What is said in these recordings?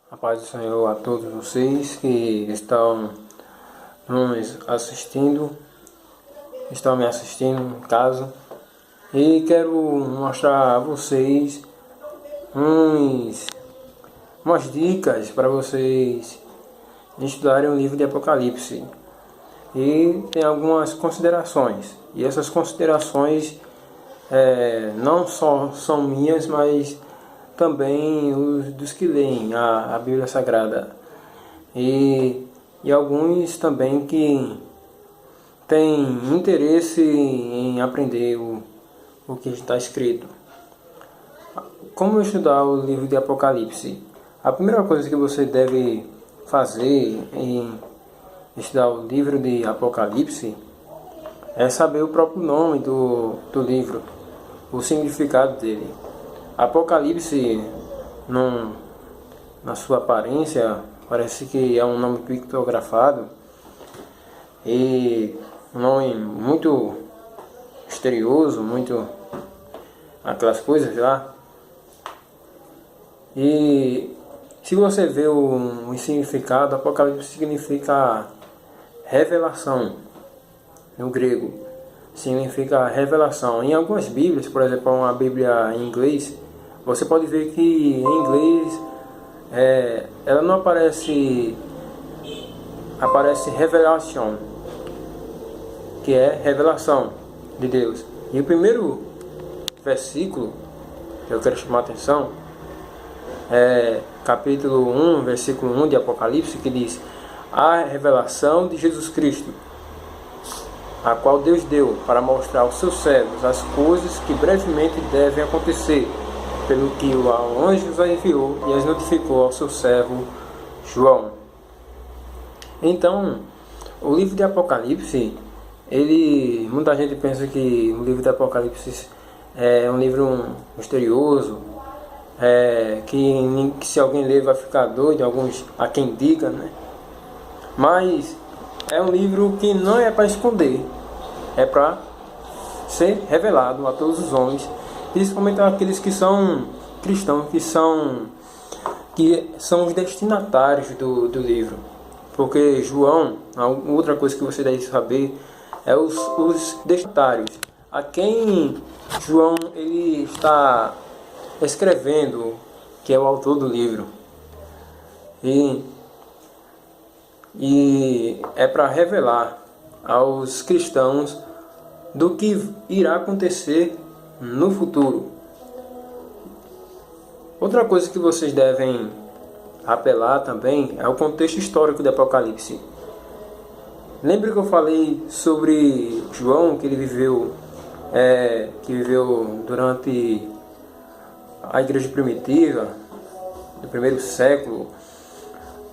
A paz do Senhor a todos vocês que estão nos assistindo, estão me assistindo em casa. E quero mostrar a vocês umas dicas para vocês estudarem o livro de Apocalipse. E tem algumas considerações. E essas considerações não só são minhas, mas também os dos que leem a Bíblia Sagrada. E alguns também que têm interesse em aprender o que está escrito. Como estudar o livro de Apocalipse? A primeira coisa que você deve fazer em estudar o livro de Apocalipse é saber o próprio nome do livro, o significado dele. Apocalipse, na sua aparência, parece que é um nome pictografado e um nome muito misterioso, muito aquelas coisas lá. E se você vê o significado, Apocalipse significa revelação, no grego. Significa revelação. Em algumas Bíblias, por exemplo, uma Bíblia em inglês, você pode ver que em inglês ela não aparece revelation, que é revelação de Deus. E o primeiro versículo que eu quero chamar a atenção é capítulo 1, versículo 1 de Apocalipse, que diz: a revelação de Jesus Cristo, a qual Deus deu para mostrar aos seus servos as coisas que brevemente devem acontecer, pelo que o anjo os enviou e as notificou ao seu servo João. Então, o livro de Apocalipse, muita gente pensa que o livro de Apocalipse é um livro misterioso, que se alguém ler vai ficar doido, alguns a quem diga, né? Mas é um livro que não é para esconder, é para ser revelado a todos os homens, principalmente aqueles que são cristãos, que são os destinatários do livro. Porque João, outra coisa que você deve saber, é os destinatários, a quem João ele está escrevendo, que é o autor do livro. E é para revelar aos cristãos do que irá acontecer no futuro. Outra coisa que vocês devem apelar também é o contexto histórico do Apocalipse. Lembra que eu falei sobre João, que ele viveu durante a igreja primitiva, do primeiro século,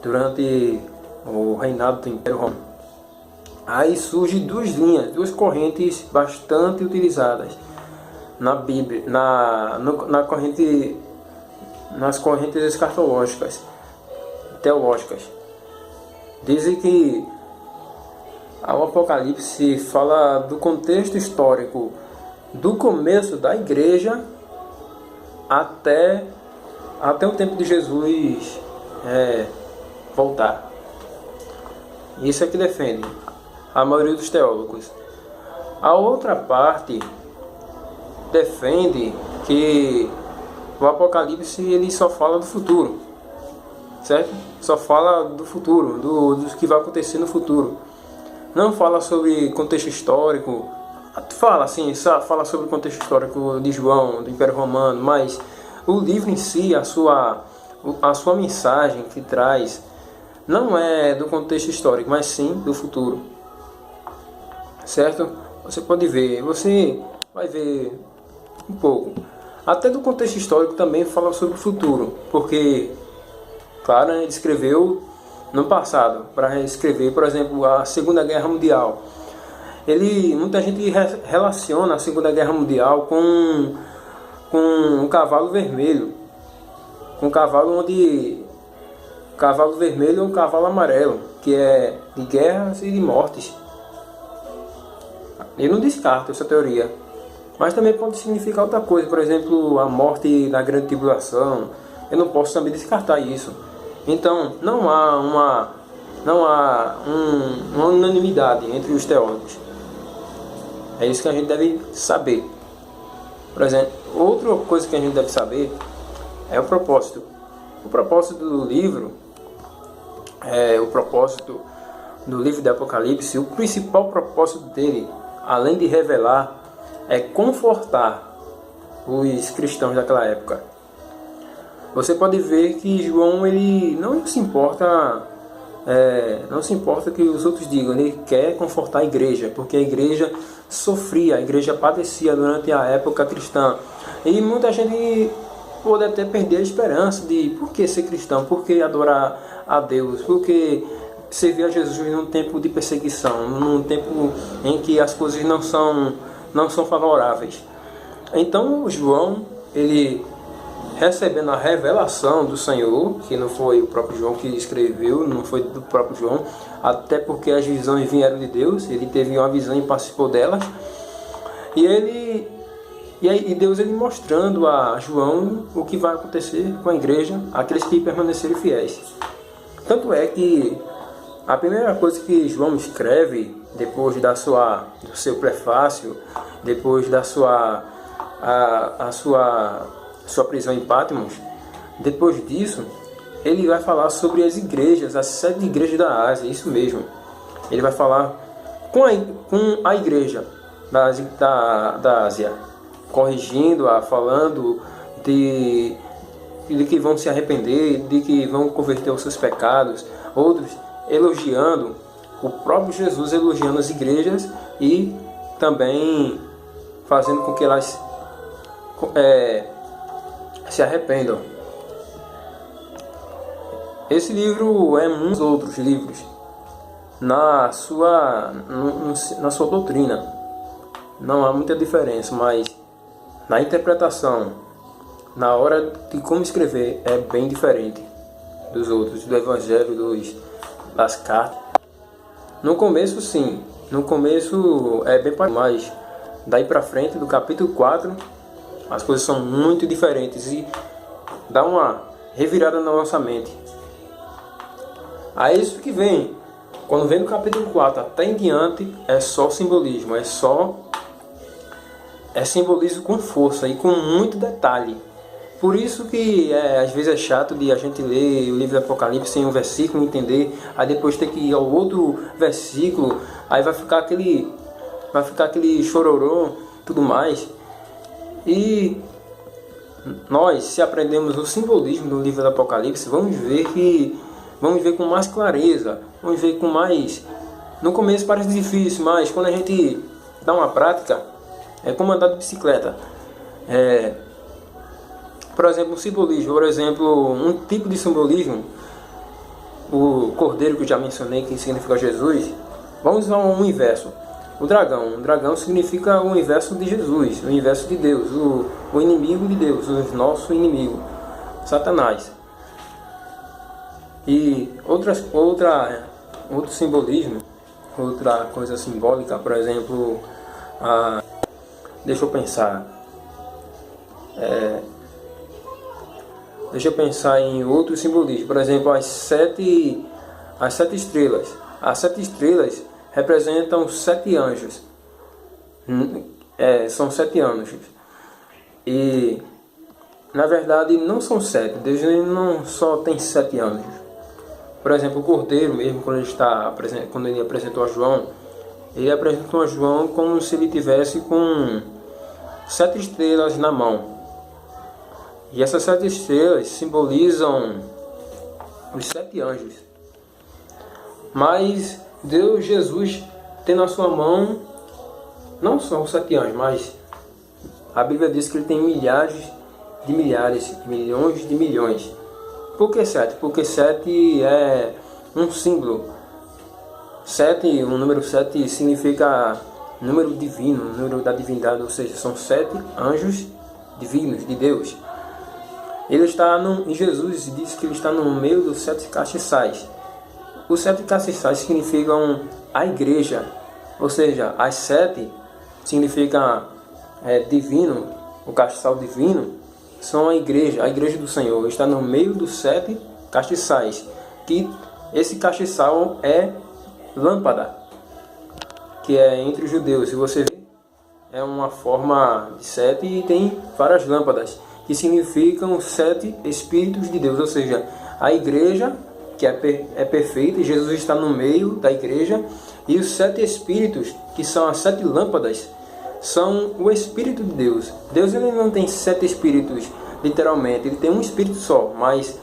durante o reinado do Império Romano. Aí surgem duas correntes bastante utilizadas na Bíblia, nas correntes escatológicas, teológicas. Dizem que o Apocalipse fala do contexto histórico do começo da igreja até o tempo de Jesus voltar. Isso é que defende a maioria dos teólogos. A outra parte defende que o Apocalipse ele só fala do futuro, certo? Só fala do futuro, do que vai acontecer no futuro. Não fala sobre contexto histórico. Fala sobre o contexto histórico de João, do Império Romano, mas o livro em si, a sua mensagem que traz, não é do contexto histórico, mas sim do futuro, certo? Você vai ver um pouco. Até do contexto histórico também fala sobre o futuro, porque, claro, ele escreveu no passado, para escrever, por exemplo, a Segunda Guerra Mundial. Muita gente relaciona a Segunda Guerra Mundial com um cavalo vermelho, com um cavalo onde o cavalo vermelho é um cavalo amarelo, que é de guerras e de mortes. Eu não descarto essa teoria, mas também pode significar outra coisa, por exemplo, a morte da grande tribulação. Eu não posso também descartar isso. Então, não há uma unanimidade entre os teólogos. É isso que a gente deve saber. Por exemplo, outra coisa que a gente deve saber é o propósito. O propósito do livro, do Apocalipse, o principal propósito dele, além de revelar, é confortar os cristãos daquela época. Você pode ver que João, ele não se importa que os outros digam, ele quer confortar a igreja, porque a igreja sofria, a igreja padecia durante a época cristã. E muita gente pode até perder a esperança de por que ser cristão, por que adorar a Deus, por que servir a Jesus num tempo de perseguição, num tempo em que as coisas não são favoráveis. Então João, ele recebendo a revelação do Senhor, que não foi o próprio João que escreveu, não foi do próprio João, até porque as visões vieram de Deus, ele teve uma visão e participou delas, e Deus ele mostrando a João o que vai acontecer com a igreja, aqueles que permanecerem fiéis. Tanto é que a primeira coisa que João escreve, depois do seu prefácio, depois da sua prisão em Patmos, depois disso, ele vai falar sobre as igrejas, as 7 igrejas da Ásia, isso mesmo. Ele vai falar com a igreja da Ásia, corrigindo-a, falando de que vão se arrepender, de que vão converter os seus pecados, outros elogiando, o próprio Jesus elogiando as igrejas e também fazendo com que elas se arrependam. Esse livro é muitos outros livros na sua doutrina. Não há muita diferença, mas na interpretação, na hora de como escrever, é bem diferente dos outros, do Evangelho, das cartas. No começo, sim. No começo é bem parecido, mas daí pra frente, do capítulo 4, as coisas são muito diferentes e dá uma revirada na nossa mente. Aí isso que vem, quando vem do capítulo 4 até em diante, é só simbolismo, é simbolismo com força e com muito detalhe. Por isso que às vezes é chato de a gente ler o livro do Apocalipse em um versículo, entender, aí depois ter que ir ao outro versículo, aí vai ficar aquele chororô, tudo mais. E nós, se aprendemos o simbolismo do livro do Apocalipse, vamos ver com mais clareza, vamos ver com mais... No começo parece difícil, mas quando a gente dá uma prática, é como andar de bicicleta. Por exemplo, um simbolismo, um tipo de simbolismo, o cordeiro que eu já mencionei, que significa Jesus. Vamos ao inverso. O dragão significa o inverso de Jesus, o inverso de Deus, o inimigo de Deus, o nosso inimigo, Satanás. E outro simbolismo, outra coisa simbólica, por exemplo, deixa eu pensar em outro simbolismo. Por exemplo, as sete estrelas. As 7 estrelas representam 7 anjos. São 7 anjos. E, na verdade, não são 7. Deus não só tem 7 anjos. Por exemplo, o cordeiro mesmo, quando ele apresentou a João, ele apresentou a João como se ele tivesse com 7 estrelas na mão. E essas 7 estrelas simbolizam os 7 anjos. Mas Jesus tem na sua mão não só os 7 anjos, mas a Bíblia diz que ele tem milhares de milhares, milhões de milhões. Por que 7? Porque 7 é um símbolo. 7, o número 7 significa número divino, número da divindade, ou seja, são 7 anjos divinos de Deus. Ele está em Jesus diz que ele está no meio dos 7 castiçais. Os 7 castiçais significam a igreja, ou seja, as 7 significa divino, o castiçal divino são a igreja do Senhor. Está no meio dos 7 castiçais, que esse castiçal é lâmpada, que é entre os judeus. Se você vê, é uma forma de 7 e tem várias lâmpadas, que significam 7 Espíritos de Deus, ou seja, a igreja, que é perfeita, e Jesus está no meio da igreja, e os 7 Espíritos, que são as 7 lâmpadas, são o Espírito de Deus. Deus ele não tem 7 Espíritos, literalmente, ele tem um Espírito só, mas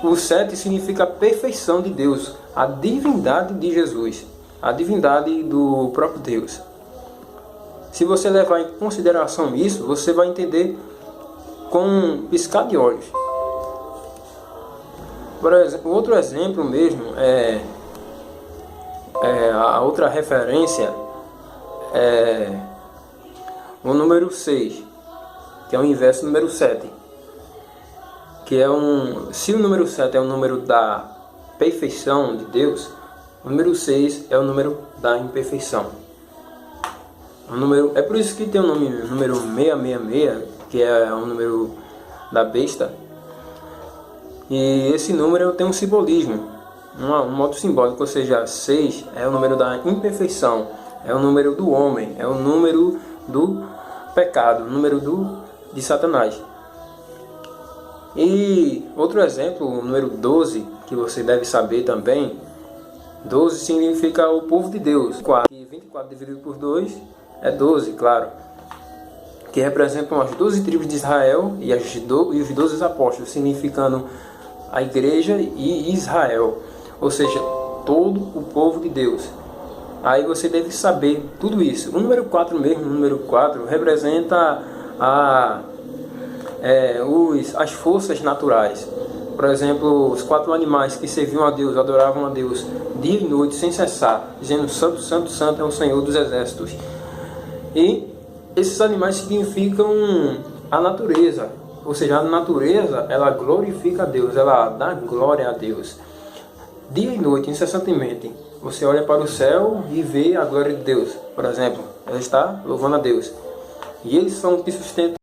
o 7 significa a perfeição de Deus, a divindade de Jesus, a divindade do próprio Deus. Se você levar em consideração isso, você vai entender com um piscar de olhos. Por exemplo, outro exemplo mesmo a outra referência é o número 6, que é o inverso do número 7. Que é se o número 7 é o número da perfeição de Deus, o número 6 é o número da imperfeição. É por isso que tem o número 666, que é o número da besta. E esse número tem um simbolismo, um modo simbólico, ou seja, 6 é o número da imperfeição, é o número do homem, é o número do pecado, o número de Satanás. E outro exemplo, o número 12, que você deve saber também. 12 significa o povo de Deus. 24 dividido por 2 é 12, claro. Que representam as 12 tribos de Israel e os 12 apóstolos, significando a igreja e Israel. Ou seja, todo o povo de Deus. Aí você deve saber tudo isso. O número 4 mesmo, o número 4, representa as forças naturais. Por exemplo, os 4 animais que serviam a Deus, adoravam a Deus dia e noite sem cessar, dizendo: Santo, Santo, Santo é o Senhor dos Exércitos. E esses animais significam a natureza, ou seja, a natureza ela glorifica a Deus, ela dá glória a Deus. Dia e noite, incessantemente, você olha para o céu e vê a glória de Deus. Por exemplo, ela está louvando a Deus. E eles são que sustentam